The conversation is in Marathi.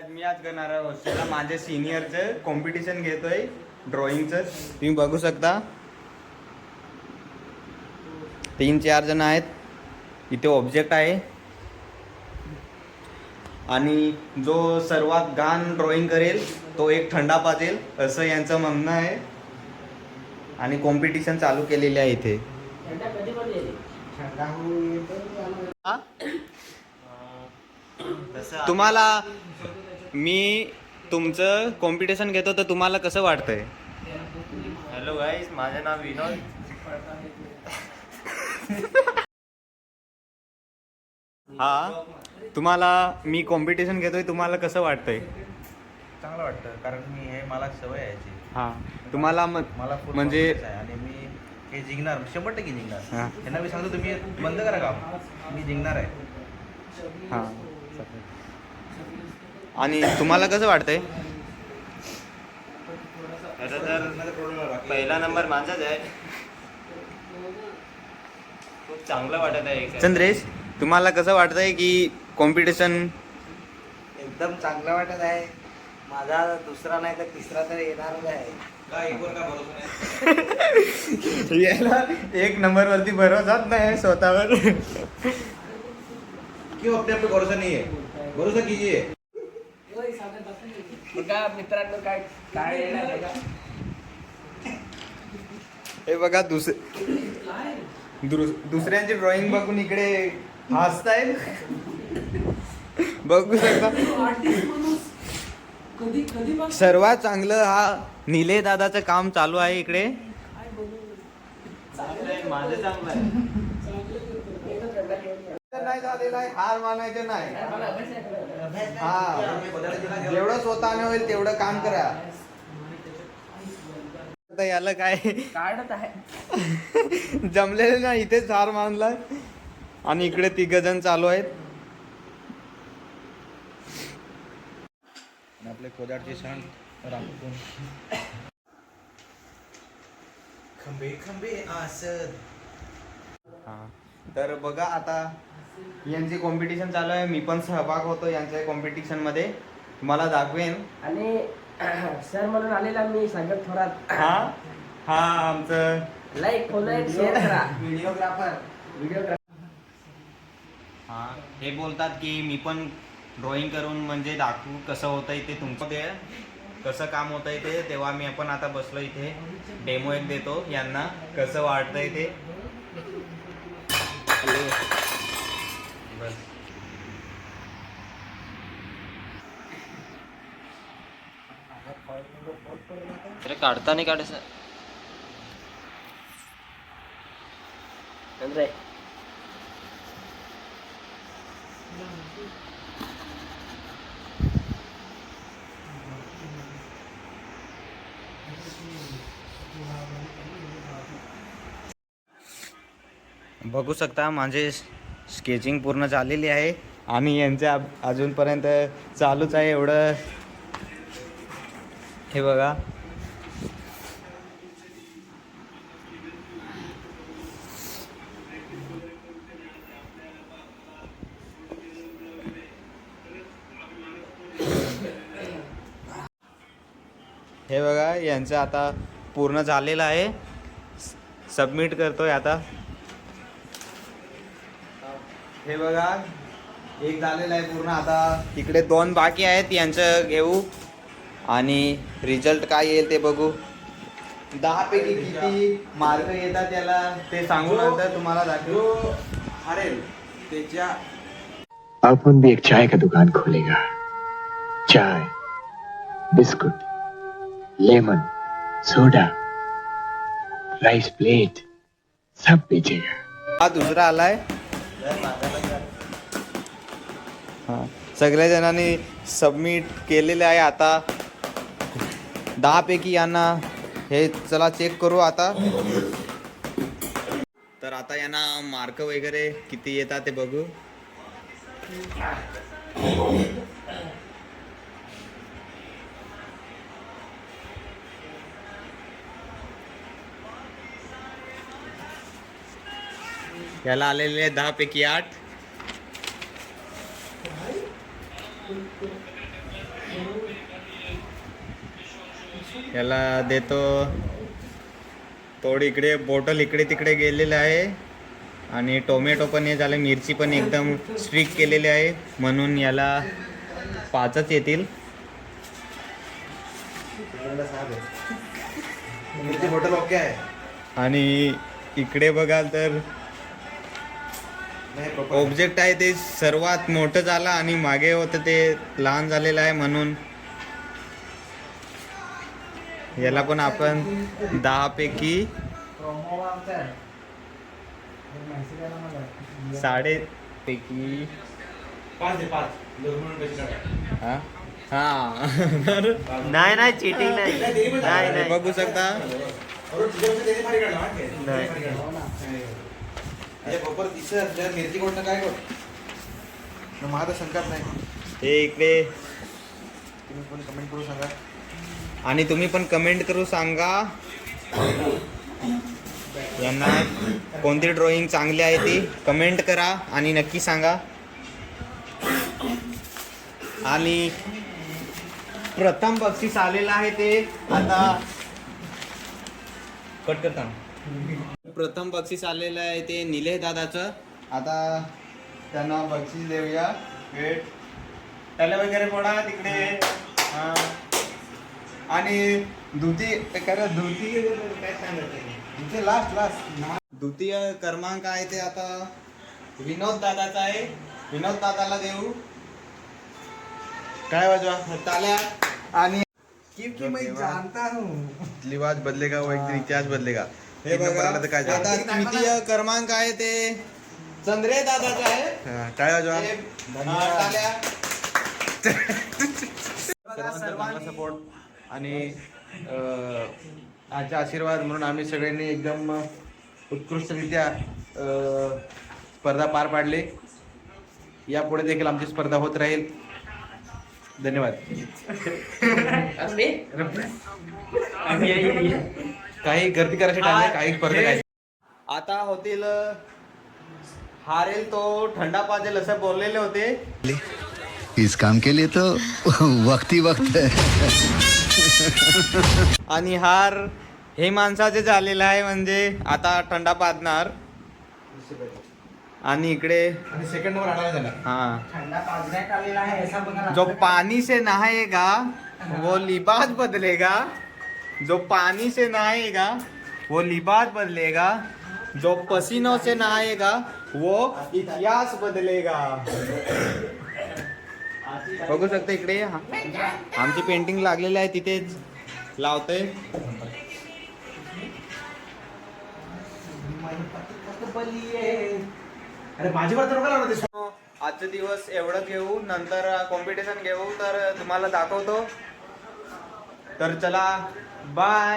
मी आज करणार आहे हॉस्टेलला माझ्या सिनियरचं कॉम्पिटिशन घेतोय ड्रॉइंगचं. तुम्ही बघू शकता 3-4 जण आहेत. इथे ऑब्जेक्ट आहे आणि जो सर्वात घाण ड्रॉइंग करेल तो एक थंडा पाजेल असं यांचं म्हणणं आहे. आणि कॉम्पिटिशन चालू केलेली आहे इथे. तुम्हाला मी तुमचं कॉम्पिटिशन घेतो तर तुम्हाला कसं वाटतंय? हॅलो गाईज, माझं नाव विनोद. हा, तुम्हाला मी कॉम्पिटिशन घेतोय, तुम्हाला कसं वाटतंय? चांगलं वाटतं कारण मी हे मला सवय आहे याची. हा, तुम्हाला मला full म्हणजे confidence आहे आणि मी हे जिंकणार, 100% जिंकणार. हा. त्यांना मी सांगतो तुम्ही बंद करा काम, मी जिंकणार आहे. हा. आणि तुम्हाला कसं वाटतंय? खरं तर पहिला नंबर माझाच आहे. खूप चांगलं वाटत आहे. चंद्रेश, तुम्हाला कसं वाटतंय की कॉम्पिटिशन? एकदम चांगलं वाटत आहे. माझा दुसरा नाही तर तिसरा तर येणारच आहे. याला 1 नंबरवरती भरोसाच नाही स्वतःवर. क्यों अपने आप पे भरोसा नहीं है? भरोसा कीजिए. मित्रांनो काय काय येणार आहे का? हे बघा दुसऱ्यांची ड्रॉइंग बघून इकडे हसतायत. बघू शकता. सर्वात चांगलं हा निले दादाचं काम चालू आहे इकडे. माझं चांगलं आहे. नाही झालेलं आहे, हार मानायचं नाही. हा, जेवढं स्वतःने होईल तेवढं काम करा. आता याला काय काढत आहे. जमलेलं ना, इथेच हार मानलाय. आणि इकडे 3 जण चालू आहेत. आपले कोदाडचे सण राखून खंबे खंबे आसद. हा, तर बघा आता यांची कॉम्पिटिशन चालू आहे. मी पण सहभाग होतो यांच्या कॉम्पिटिशन मध्ये, तुम्हाला दाखवेन. आणि सर म्हणून आलेला मी सागर थोरात. हा हा, आमचं लाईक फॉलो आणि शेअर करा. व्हिडिओग्राफर. हा, हे बोलतात की मी पण ड्रॉइंग करून म्हणजे दाखवू कसं होतंय ते तुमचं, ते कसं काम होतंय ते. तेव्हा मी आपण आता बसलो इथे, डेमो एक देतो यांना कसं वाटतंय ते. अरे काढता नाही काढायचं. बघू शकता माझे स्केचिंग पूर्ण झालेली आहे आणि यांच्या अजूनपर्यंत चालूच आहे एवढं. हे बघा, हे बघा यांचं आता पूर्ण झालेलं आहे. सबमिट करतोय आता. हे बघा, एक झालेलं आहे पूर्ण. आता तिकडे 2 बाकी आहेत, यांचं घेऊ आणि रिझल्ट काय येईल ते बघू. 10 पैकी किती मार्क येतात त्याला ते सांगू, नंतर तुम्हाला दाखवू. हरेल त्याच्या. अपन भी एक चाय का दुकान खोलेगा. चाय, बिस्कुट, लेमन, सोडा, राइस प्लेट सब बेचेगा. हा दुसरा आलाय. हा, सगळ्या जणांनी सबमिट केलेले आहे. आता 10 पैकी यांना हे चला चेक करू आता. तर आता यांना मार्क वगैरे किती येतात ते बघू. याला आलेले 10 पैकी 8. याला देतो. थोडी इकडे बॉटल इकडे तिकडे गेलेलं आहे आणि टोमॅटो पण हे झालं, मिरची पण एकदम स्ट्रिक केलेली आहे म्हणून याला 5च येतील. मिरची बॉटल ओके आहे. आणि इकडे बघाल तर नाही proper. ऑब्जेक्ट आहे ते सर्वात मोठं झालं आणि मागे होतं ते लहान झालेलं आहे म्हणून याला पण आपण 10 पैकी 7.5 पैकी 5 दे 5. दोन म्हणून पैसे काढा. हा हा तर नाही नाही चिटिंग नाही नाही हे नाही बघू शकता. अरे तुझ्यापेक्षा त्याने भारी काढला माहिती आहे? नाही. भारी काढला. अरे proper दिसत त्या मिरची कोणतं काय कर माझा शंकाच नाही. हे इकडे तुम्ही पण कमेंट करून सांगा. आणि तुम्ही पण कमेंट करू सांगा यांना कोणती ड्रॉइंग चांगली आहे ती कमेंट करा आणि नक्की सांगा. आणि प्रथम बक्षीस आलेलं आहे ते आता कट करता. प्रथम बक्षीस आलेलं आहे ते निलेश दादाचं. आता त्यांना बक्षीस देऊया. वेट त्याला वगैरे पडा तिकडे. हा. आणि द्वितीय काय सांगत लास्ट द्वितीय क्रमांक आहे ते आता विनोद दादाचा आहे. विनोद दादाला देऊ काय वाजवा टाळ्या. आणि क्योंकि मैं जानता हूँ लिवाज बदलेगा वो एक दिन इतिहास बदलेगा. हे एक नंबर बघा आला तर काय आता झालं? तृतीय क्रमांक आहे ते चंद्रे दादाचा आहे. हा, काय वाजवा टाळ्या. सर्वांचा सपोर्ट आणि आजचे आशीर्वाद म्हणून आम्ही सगळ्यांनी एकदम उत्कृष्टरित्या स्पर्धा पार पाडली. यापुढे देखील आमची स्पर्धा होत राहील. धन्यवाद. काही गर्दी करायची टाइम आहे, काही स्पर्धा काय आता होतील हारेल तो थंडा पाजेल असं बोललेले होते. इस काम के लिए तो वक्त ही वक्त है. आणि हार हे माणसाचे झालेलं आहे म्हणजे आता थंडा पाजणार. आणि इकडे आणि सेकंड नंबर आणायला झाला. हाँ ठंडा पाजण्यात आलेला आहे ऐसा बघा. जो पानी से नहाएगा वो लिबास बदलेगा. जो पानी से नहाएगा वो लिबास बदलेगा. जो पसीनों से नहाएगा वो इतिहास बदलेगा. बघू शकता इकडे आमची पेंटिंग लागलेली आहे तिथेच लावते. अरे माझीवर तर नका लावणार ते. आजचा दिवस एवढं घेऊ नंतर कॉम्पिटिशन घेऊ तर तुम्हाला दाखवतो. तर चला बाय.